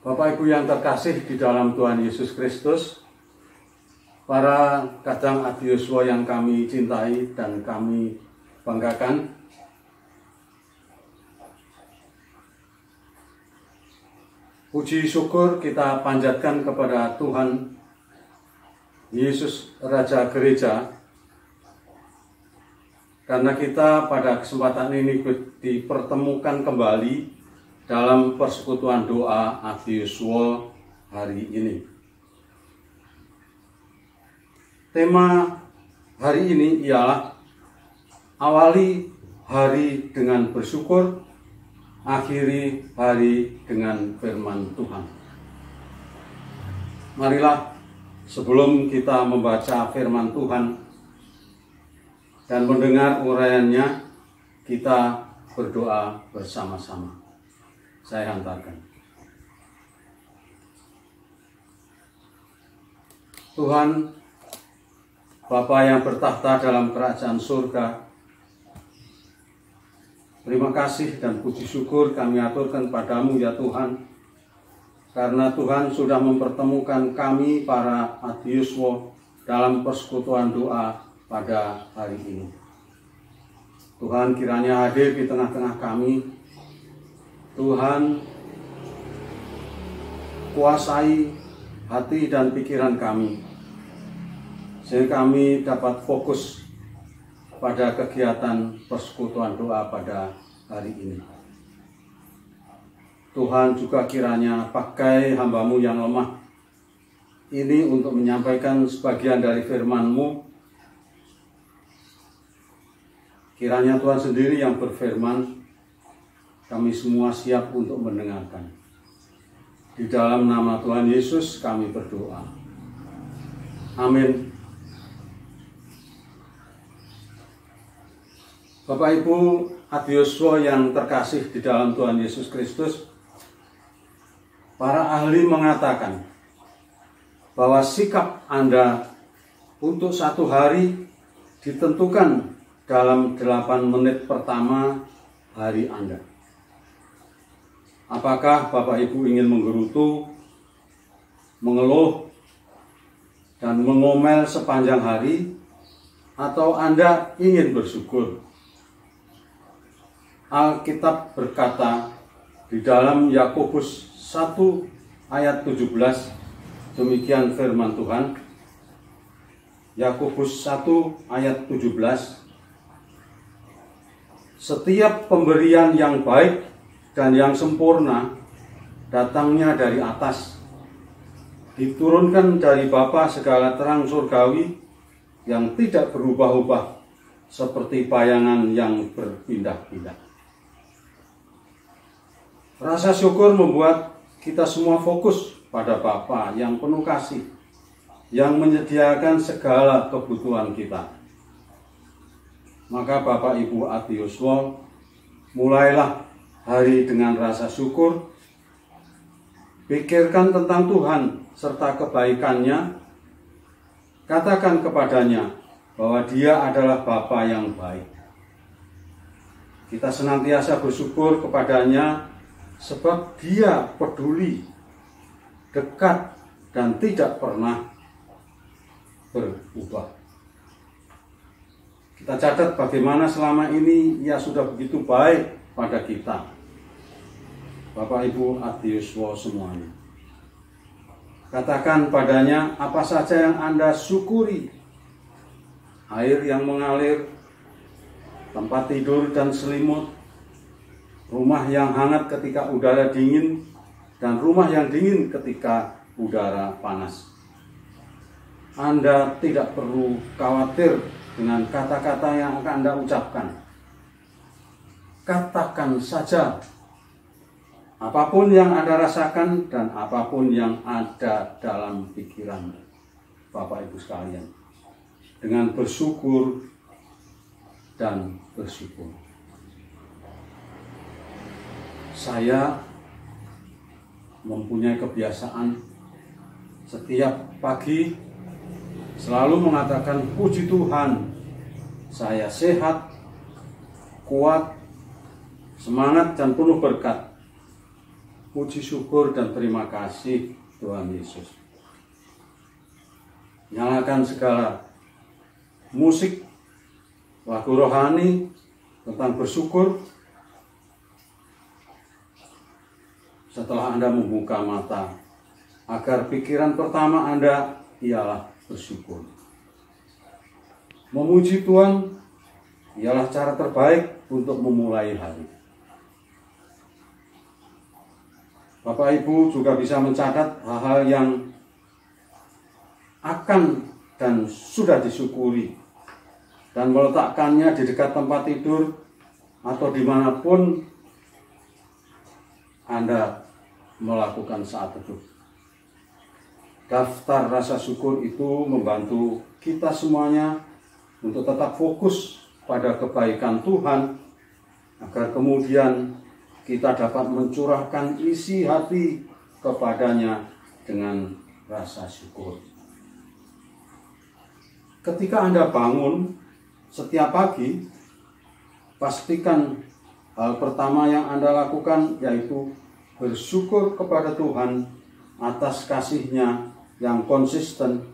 Bapak Ibu yang terkasih di dalam Tuhan Yesus Kristus, para kadang adioswa yang kami cintai dan kami banggakan, puji syukur kita panjatkan kepada Tuhan Yesus Raja Gereja, karena kita pada kesempatan ini dipertemukan kembali dalam persekutuan doa adioswa hari ini. Tema hari ini ialah awali hari dengan bersyukur, akhiri hari dengan firman Tuhan. Marilah sebelum kita membaca firman Tuhan dan mendengar uraiannya, kita berdoa bersama-sama. Saya hantarkan. Tuhan, Bapa yang bertahta dalam kerajaan surga, terima kasih dan puji syukur kami aturkan padamu ya Tuhan, karena Tuhan sudah mempertemukan kami para adioswa dalam persekutuan doa pada hari ini. Tuhan, kiranya hadir di tengah-tengah kami. Tuhan, kuasai hati dan pikiran kami, sehingga kami dapat fokus pada kegiatan persekutuan doa pada hari ini. Tuhan juga kiranya pakai hamba-Mu yang lemah ini untuk menyampaikan sebagian dari firman-Mu. Kiranya Tuhan sendiri yang berfirman, kami semua siap untuk mendengarkan. Di dalam nama Tuhan Yesus kami berdoa. Amin. Bapak Ibu adioswa yang terkasih di dalam Tuhan Yesus Kristus, para ahli mengatakan bahwa sikap Anda untuk satu hari ditentukan dalam 8 menit pertama hari Anda. Apakah Bapak Ibu ingin menggerutu, mengeluh, dan mengomel sepanjang hari, atau Anda ingin bersyukur? Alkitab berkata di dalam Yakobus 1 ayat 17, demikian firman Tuhan. Yakobus 1 ayat 17, setiap pemberian yang baik dan yang sempurna datangnya dari atas, diturunkan dari Bapa segala terang surgawi yang tidak berubah-ubah seperti bayangan yang berpindah-pindah. Rasa syukur membuat kita semua fokus pada Bapa yang penuh kasih, yang menyediakan segala kebutuhan kita. Maka Bapak Ibu adioswa, mulailah hari dengan rasa syukur, pikirkan tentang Tuhan serta kebaikannya, katakan kepadanya bahwa Dia adalah Bapa yang baik. Kita senantiasa bersyukur kepadanya sebab Dia peduli, dekat, dan tidak pernah berubah. Kita catat bagaimana selama ini Ia sudah begitu baik pada kita. Bapak Ibu adioswa semuanya, katakan padanya apa saja yang Anda syukuri. Air yang mengalir, tempat tidur dan selimut, rumah yang hangat ketika udara dingin, dan rumah yang dingin ketika udara panas. Anda tidak perlu khawatir dengan kata-kata yang akan Anda ucapkan. Katakan saja apapun yang Anda rasakan dan apapun yang ada dalam pikiran Bapak Ibu sekalian, dengan bersyukur dan bersyukur. Saya mempunyai kebiasaan setiap pagi selalu mengatakan, puji Tuhan, saya sehat, kuat, semangat dan penuh berkat. puji syukur dan terima kasih Tuhan Yesus. Nyalakan segala musik, lagu rohani tentang bersyukur. Setelah Anda membuka mata, agar pikiran pertama Anda ialah bersyukur. Memuji Tuhan ialah cara terbaik untuk memulai hari. Bapak Ibu juga bisa mencatat hal-hal yang akan dan sudah disyukuri dan meletakkannya di dekat tempat tidur atau dimanapun Anda melakukan saat teduh. Daftar rasa syukur itu membantu kita semuanya untuk tetap fokus pada kebaikan Tuhan, agar kemudian kita dapat mencurahkan isi hati kepadanya dengan rasa syukur. Ketika Anda bangun setiap pagi, pastikan hal pertama yang Anda lakukan yaitu bersyukur kepada Tuhan atas kasih-Nya yang konsisten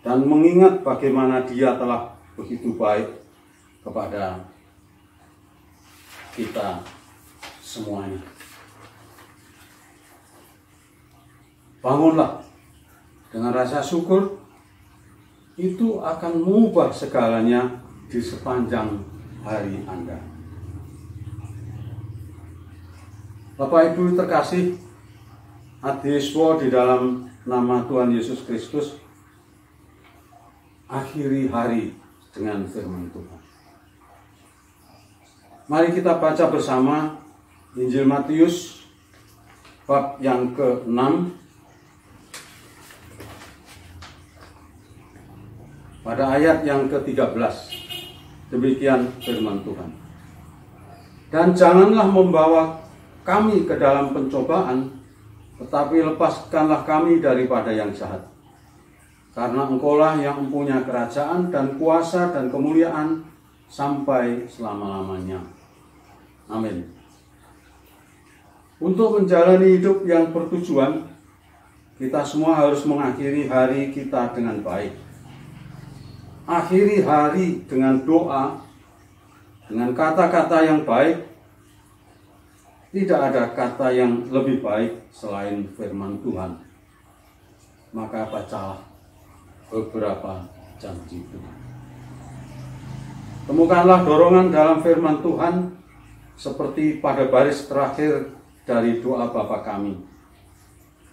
dan mengingat bagaimana Dia telah begitu baik kepada kita semuanya. Bangunlah dengan rasa syukur, itu akan mengubah segalanya di sepanjang hari Anda. Bapak Ibu terkasih, Adiswo di dalam nama Tuhan Yesus Kristus, akhiri hari dengan firman Tuhan. Mari kita baca bersama Injil Matius bab yang ke-6 pada ayat yang ke-13. Demikian firman Tuhan. Dan janganlah membawa kami ke dalam pencobaan, tetapi lepaskanlah kami daripada yang jahat. Karena Engkaulah yang mempunyai kerajaan dan kuasa dan kemuliaan sampai selama-lamanya. Amin. Untuk menjalani hidup yang bertujuan, kita semua harus mengakhiri hari kita dengan baik. Akhiri hari dengan doa, dengan kata-kata yang baik. Tidak ada kata yang lebih baik selain firman Tuhan. Maka bacalah beberapa janji Tuhan. Temukanlah dorongan dalam firman Tuhan seperti pada baris terakhir dari doa Bapa kami.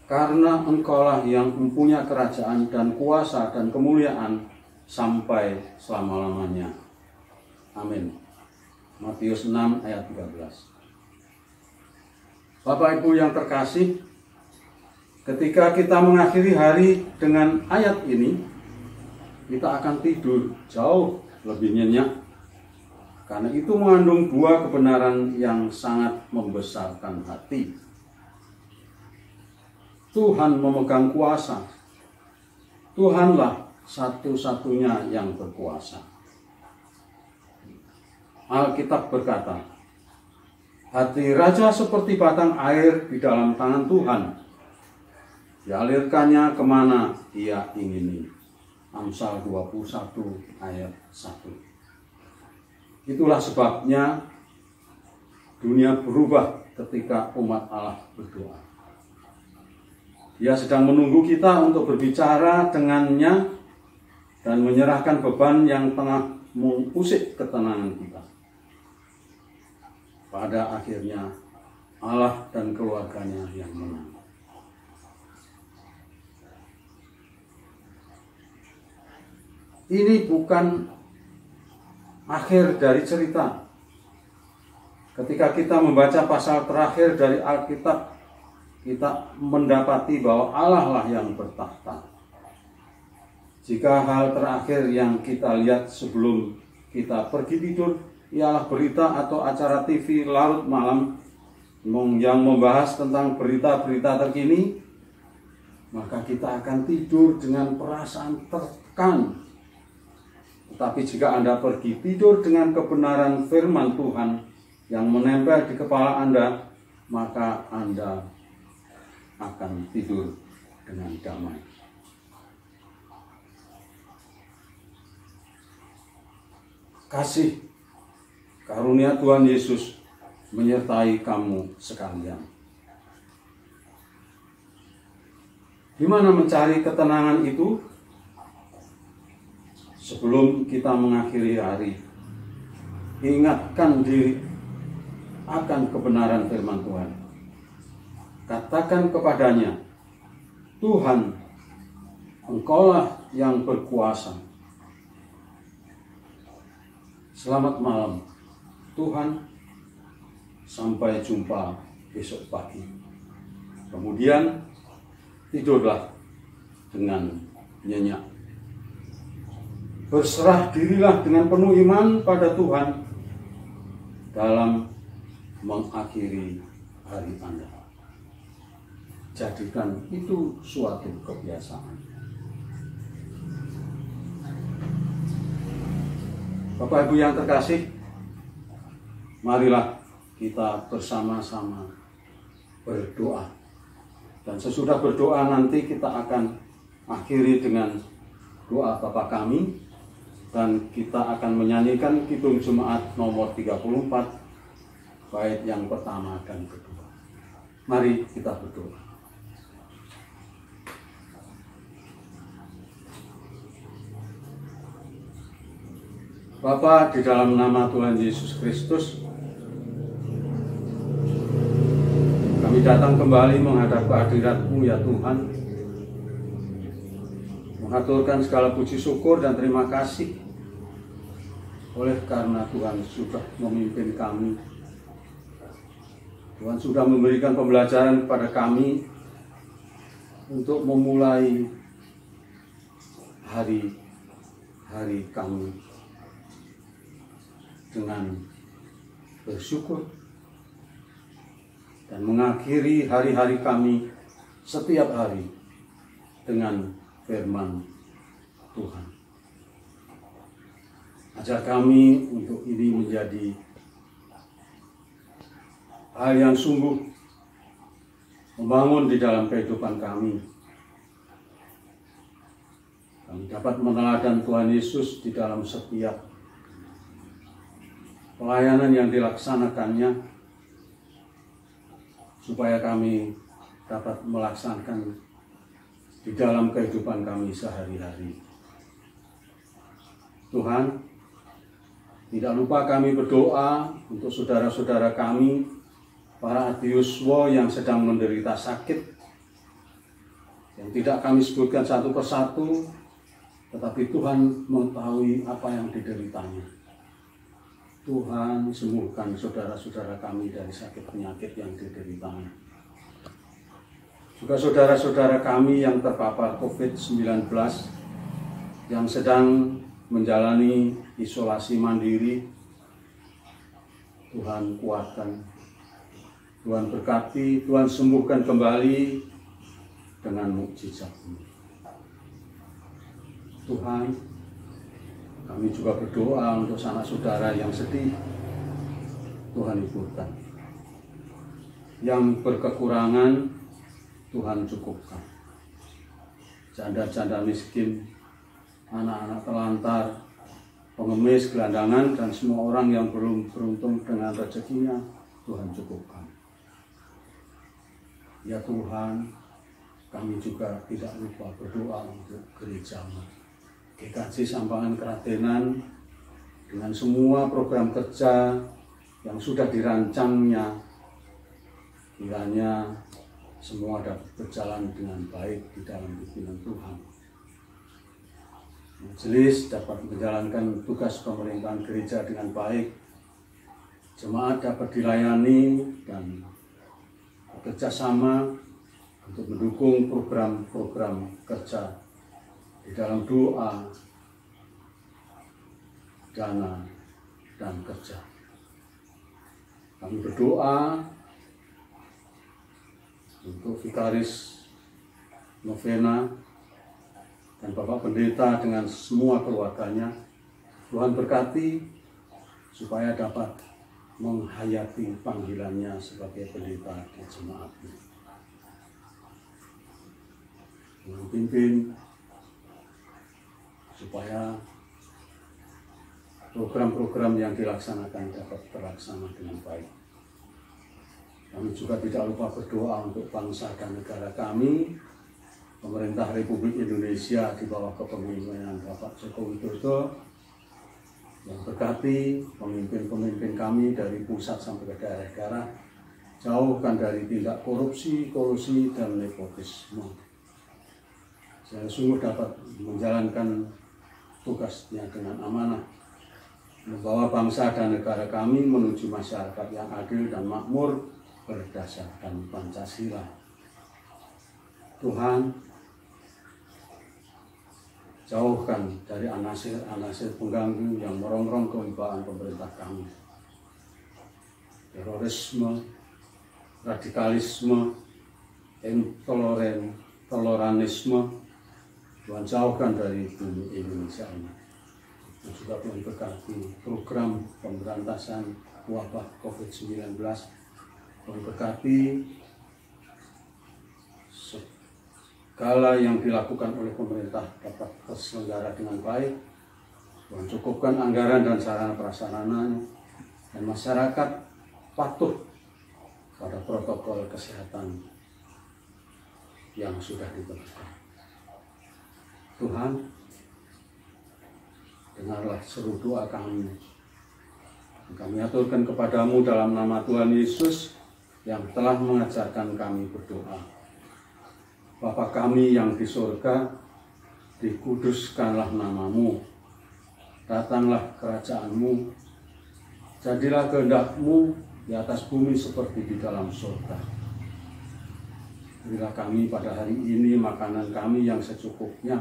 Karena Engkaulah yang mempunyai kerajaan dan kuasa dan kemuliaan sampai selama-lamanya. Amin. Matius 6 ayat 13. Bapak Ibu yang terkasih, ketika kita mengakhiri hari dengan ayat ini, kita akan tidur jauh lebih nyenyak. Karena itu mengandung dua kebenaran yang sangat membesarkan hati. Tuhan memegang kuasa. Tuhanlah satu-satunya yang berkuasa. Alkitab berkata, hati raja seperti batang air di dalam tangan Tuhan. Dialirkannya kemana Ia ingini. Amsal 21 ayat 1. Itulah sebabnya dunia berubah ketika umat Allah berdoa. Dia sedang menunggu kita untuk berbicara dengannya dan menyerahkan beban yang tengah mengusik ketenangan kita. Pada akhirnya Allah dan keluarganya yang menang. Ini bukan akhir dari cerita. Ketika kita membaca pasal terakhir dari Alkitab, kita mendapati bahwa Allah lah yang bertakhta. Jika hal terakhir yang kita lihat sebelum kita pergi tidur ialah berita atau acara TV larut malam yang membahas tentang berita-berita terkini, maka kita akan tidur dengan perasaan tertekan. Tetapi jika Anda pergi tidur dengan kebenaran firman Tuhan yang menempel di kepala Anda, maka Anda akan tidur dengan damai. Kasih karunia Tuhan Yesus menyertai kamu sekalian. Gimana mencari ketenangan itu? Sebelum kita mengakhiri hari, ingatkan diri akan kebenaran firman Tuhan. Katakan kepadanya, Tuhan, Engkaulah yang berkuasa. Selamat malam, Tuhan. Sampai jumpa besok pagi. Kemudian tidurlah dengan nyenyak. Berserah dirilah dengan penuh iman pada Tuhan dalam mengakhiri hari Anda. Jadikan itu suatu kebiasaan. Bapak Ibu yang terkasih, marilah kita bersama-sama berdoa. Dan sesudah berdoa nanti kita akan akhiri dengan doa Bapa Kami. Dan kita akan menyanyikan Kidung Jemaat nomor 34, bait yang pertama dan kedua. Mari kita berdoa. Bapa, di dalam nama Tuhan Yesus Kristus, kami datang kembali menghadap kehadirat-Mu ya Tuhan, mengaturkan segala puji syukur dan terima kasih oleh karena Tuhan sudah memimpin kami. Tuhan sudah memberikan pembelajaran kepada kami untuk memulai hari-hari kami dengan bersyukur dan mengakhiri hari-hari kami setiap hari dengan firman Tuhan. Ajar kami untuk ini menjadi hal yang sungguh membangun di dalam kehidupan kami. Kami dapat meneladani Tuhan Yesus di dalam setiap pelayanan yang dilaksanakannya, supaya kami dapat melaksanakan di dalam kehidupan kami sehari-hari. Tuhan, tidak lupa kami berdoa untuk saudara-saudara kami, para adiuswa yang sedang menderita sakit, yang tidak kami sebutkan satu persatu, tetapi Tuhan mengetahui apa yang dideritanya. Tuhan, sembuhkan saudara-saudara kami dari sakit penyakit yang dideritanya. Juga saudara-saudara kami yang terpapar COVID-19, yang sedang menjalani isolasi mandiri, Tuhan kuatkan, Tuhan berkati, Tuhan sembuhkan kembali dengan mukjizat-Mu. Tuhan, kami juga berdoa untuk sanak saudara yang sedih, Tuhan hiburkan. Yang berkekurangan, Tuhan cukupkan. Janda-janda miskin, anak-anak telantar, pengemis, gelandangan, dan semua orang yang belum beruntung dengan rezekinya, Tuhan cukupkan. Ya Tuhan, kami juga tidak lupa berdoa untuk gereja-Mu, GKJ Sampangan Keratenan, dengan semua program kerja yang sudah dirancangnya, kiranya semua dapat berjalan dengan baik di dalam pimpinan Tuhan. Majelis dapat menjalankan tugas pemerintahan gereja dengan baik, jemaat dapat dilayani dan bekerja sama untuk mendukung program-program kerja di dalam doa, dana, dan kerja. Kami berdoa untuk Vikaris Novena dan Bapak Pendeta dengan semua keluarganya. Tuhan berkati supaya dapat menghayati panggilannya sebagai pendeta di jemaat ini. memimpin supaya program-program yang dilaksanakan dapat terlaksana dengan baik. Kami juga tidak lupa berdoa untuk bangsa dan negara kami, pemerintah Republik Indonesia di bawah kepemimpinan Bapak Joko Widodo, yang berkati pemimpin-pemimpin kami dari pusat sampai ke daerah-daerah, jauhkan dari tindak korupsi, kolusi, dan nepotisme. Saya sungguh dapat menjalankan tugasnya dengan amanah, membawa bangsa dan negara kami menuju masyarakat yang adil dan makmur berdasarkan Pancasila. Tuhan, jauhkan dari anasir-anasir pengganggu yang merongrong kewibawaan pemerintah kami. Terorisme, radikalisme, intoleransiisme, Tuhan jauhkan dari bumi Indonesia ini. Dan juga Tuhan berkati program pemberantasan wabah COVID-19. Tuhan berkati segala yang dilakukan oleh pemerintah dapat terselenggara dengan baik. Tuhan cukupkan anggaran dan sarana prasarana, dan masyarakat patuh pada protokol kesehatan yang sudah ditentukan. Tuhan, dengarlah seru doa kami. Kami aturkan kepadamu dalam nama Tuhan Yesus yang telah mengajarkan kami berdoa. Bapa kami yang di surga, dikuduskanlah namamu, datanglah kerajaanmu, jadilah kehendakmu di atas bumi seperti di dalam surga. Berilah kami pada hari ini makanan kami yang secukupnya,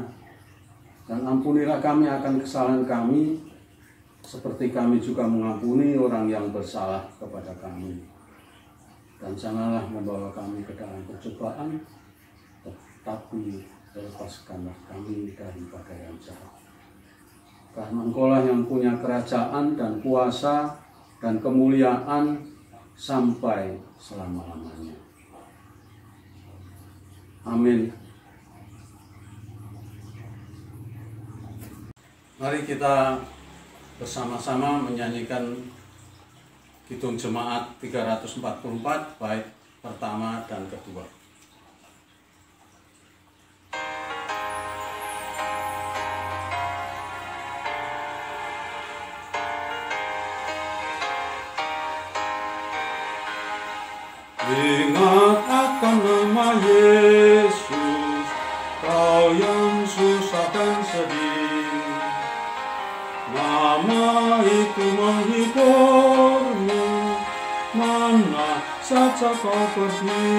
dan ampunilah kami akan kesalahan kami, seperti kami juga mengampuni orang yang bersalah kepada kami. Dan janganlah membawa kami ke dalam percobaan, tetapi lepaskanlah kami daripada yang jahat. Karena Engkaulah yang punya kerajaan dan kuasa dan kemuliaan sampai selama-lamanya. Amin. Mari kita bersama-sama menyanyikan Kidung Jemaat 344 bait pertama dan kedua. Ingat akan nama Yesus, kau yang susah dan sedih. Nama itu menghiburmu, mana saja kau pergi.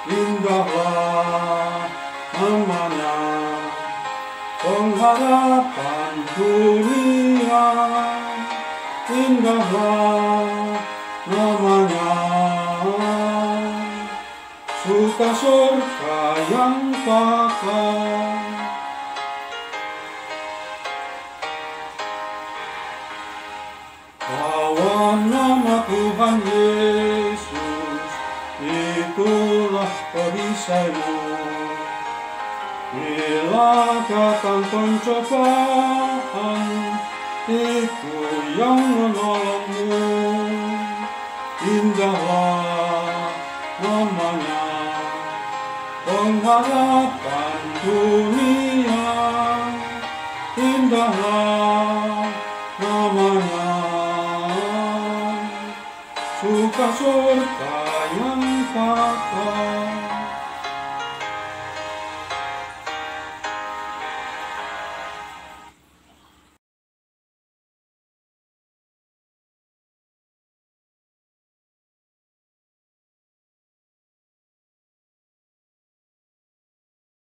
Indahlah namanya, pengharapan dunia. Indahlah namanya, suka surga yang kekal. Bawa nama Tuhan Yesus, itulah perisaimu. Bila datang pencobaan, itu yang menolongmu. Indahlah namanya, pengharapan dunia. Indahlah namanya, suka surga yang kekal.